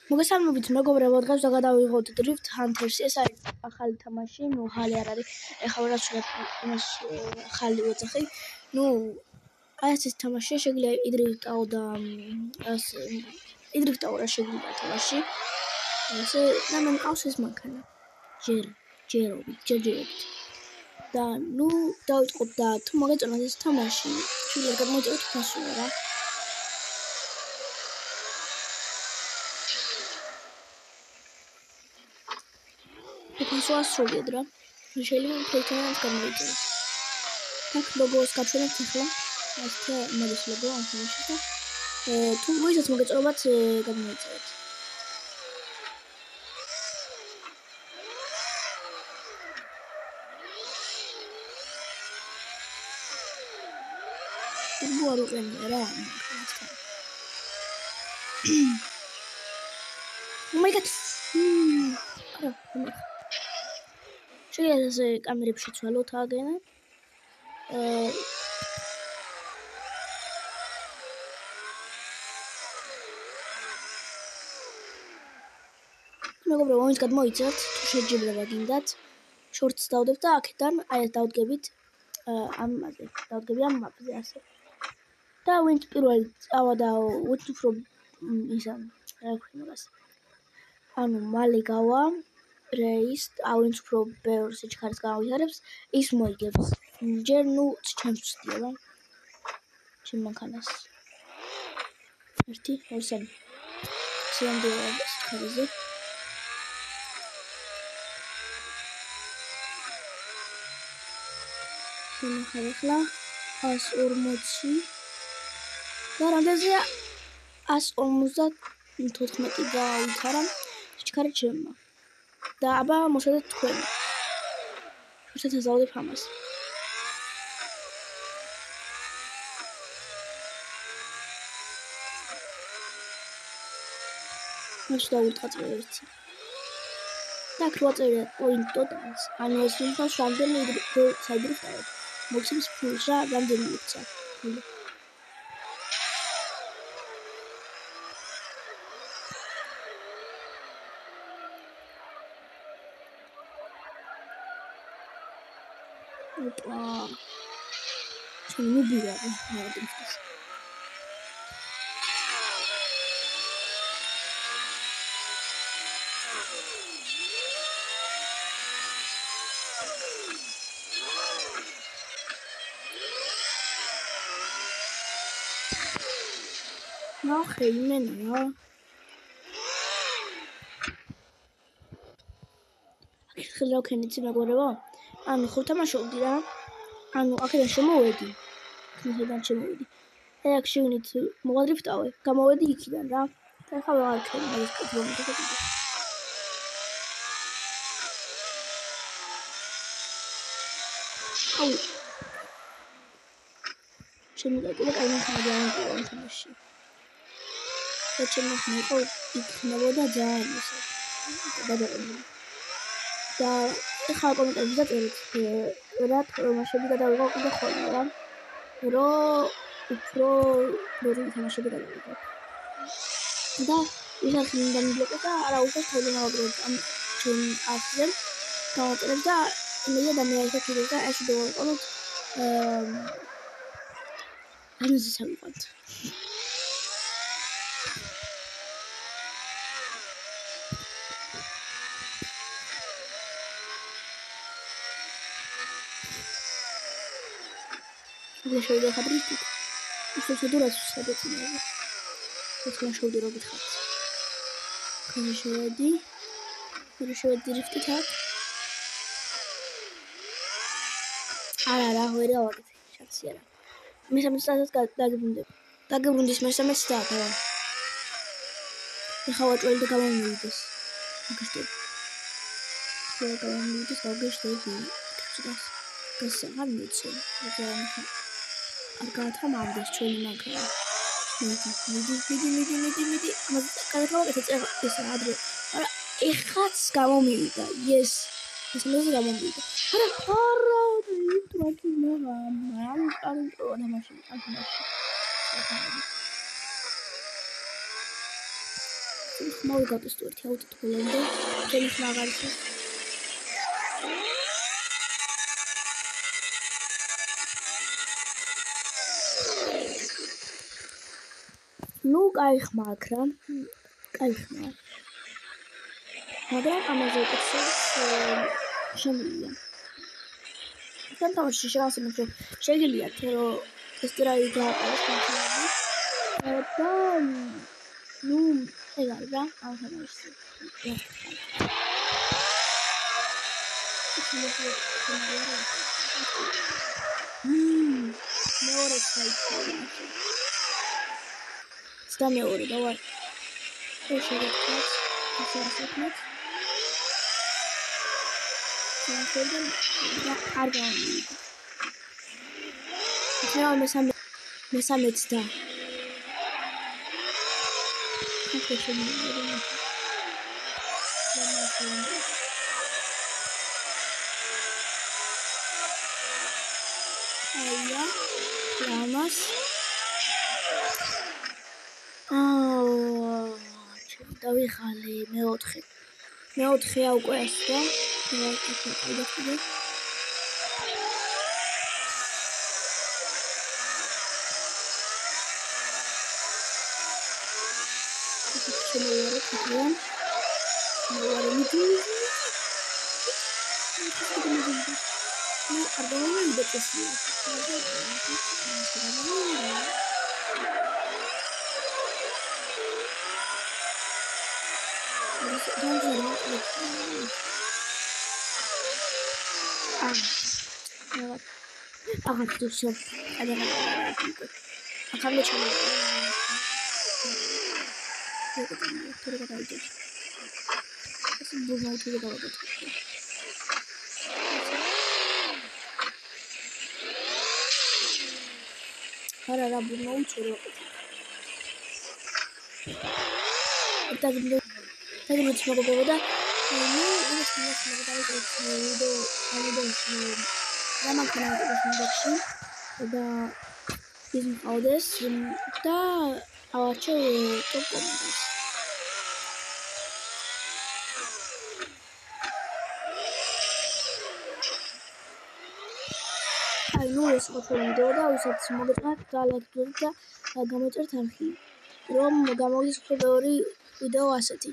მოგესალმებით მეგობრებო, დღეს გადავიღოთ Drift Hunters. ეს არის ახალი თამაში, ხალი არ არის. ეხლა ვერასდროს იმას ხალი ვეძახი. აი ეს თამაში შეგვიძლია იდრიფტაო და იდრიფტაო რა შეგვიძლია თამაში. ესე და მე მყავს ეს მანქანა. ჯერჯერობით. და დავიწყოთ და თუ მოგეწონათ ეს თამაში, შეგვიძლია გამოიწვიოთ ფასულა რა. ფასულას სრულიად რა. შეიძლება ფეიქანაც გამოიწვიოთ. так ლოგოს გავშენებთ ახლა. ასე მაგის ლოგო ამაში და თუ ვისაც მოგეწონათ გამოიწვიოთ. არ უყენია რა. Oh my god. შეიძლება ეს კამერებში ცვალოთ აგენა. მეგობრებო, ვინც გადმოიცათ, თუ შეიძლება გინდათ, შორტს დავდებ და აქედან აი ეს დავდგებით ამაზე. დავდგები ამ მაპზე ასე. და ვინც პირველი წავა და ვინც უფრო ისა რა ქვია მაგას. ანუ მალე გავა რეის, ვინც უფრო ბევრ სიჩქარეს გავითარებს, ის მოიგებს. ჯერ ჩემს ვცდია. ჩემ მანქანას. 1 2 3 სიამდვილე სიჩქარეზე. ახლა 140 და რამდენზეა 154 გავითარა სიჩქარე ჩემმა. და აბა მოსადეთ თქვენ. შორტად აზავდებ ამას. მაშინ დავუწყაწევ ერთი. და ქროაწერია პოინტ ტოტალს. ანუ ეს ინფოს რამდენი საიდრიფტავ. მოგცემს ფულს რა, რამდენი მოგცა. Опа. Что не убираю, надо здесь. Нахрен именно. ხილო ქენიცი მეგობრებო. ანუ ხო თამაშობდი რა. ანუ აქედან შემოვედი. აქედან შემოვედი. აქ შევინით მოვადრიფტავე. გამოვედი იქიდან რა. და ახლა ვარ ქენი მაგის პრობლემები. აუ. შემიგაკეთე კაი მანქანა ამ თამაში. ჩემი ხო იქნებოდა ძალიან ისე. გადაყენებული. და ახლა კომენტარებში დაწერეთ რა თამაშები გადავიღო კიდე ხოლმე რა. რომ უფრო ბევრი თამაშები გადავიღო. და ვიღაც მინდა მიბლოკო და არა უბრალოდ თელი მოვაგროვებ ამ ჩემ აფზე. გავაწერებ და იმედი და მე ახლა კიდე და ეს დავაყენოთ ამაზე სამყაროდ. Я шоу ходить. Что все дурацкое садится. Вот я шоу дорогу хат. Конечно, иди. Решил дрифтить так. Ара, говорила вот. Сейчас сера. Мы сами статус дагбунде. Дагбундис мы сами статус. Я хочу ольда галанидис. Что? Я галанидис, как что это? Что? Касамница. Это არგათამამდეს ჩვენი მანქანა. მიდი. გადავაკეთე ეს ადრე. არა, ეხაც გამომივიდა. Yes. ეს მოზე გამომივიდა. არა, ტრაკი მან არ თამაში. ხმაური გატესტუერთი ავტოთ ბოლომდე ძელის მაგალითი ნუ კაი ხმა აქ რა კაი ხმა მაგრამ ამაზე უკეთესად შემიძლია თან თამაში შევასწავლოთ რომ შეგიძლიათ რომ ტესტერაი გააყენოს მანქანები და ნუ ეგ არის რა ამ თამაშში მეორე საიტი სტამეორი დავარ ეს შეგეძლოთ ასეთნოთ შეიძლება არ გავამი ახლა მესამეც და აია ლამას დავიღალე მეოთხეა უკვე ასდა აღარ შევ ახალ ჩამო ეს ბურნაუთი გავაკეთე არა ბურნაუთი დავაკეთე თაგმეც მოგებოდა ნუ ეს მოგებოდა რამაკანაში და ის მყავდეს და ავარჩევ ტოპ კომენტარს აი ნუ ეს ყოველ ვიდეო და უსაც მოგეწონათ და ლაიქდოთ და გამოიწერთ არხი რომ გამოგის უფრო ბევრი ვიდეო ასეთი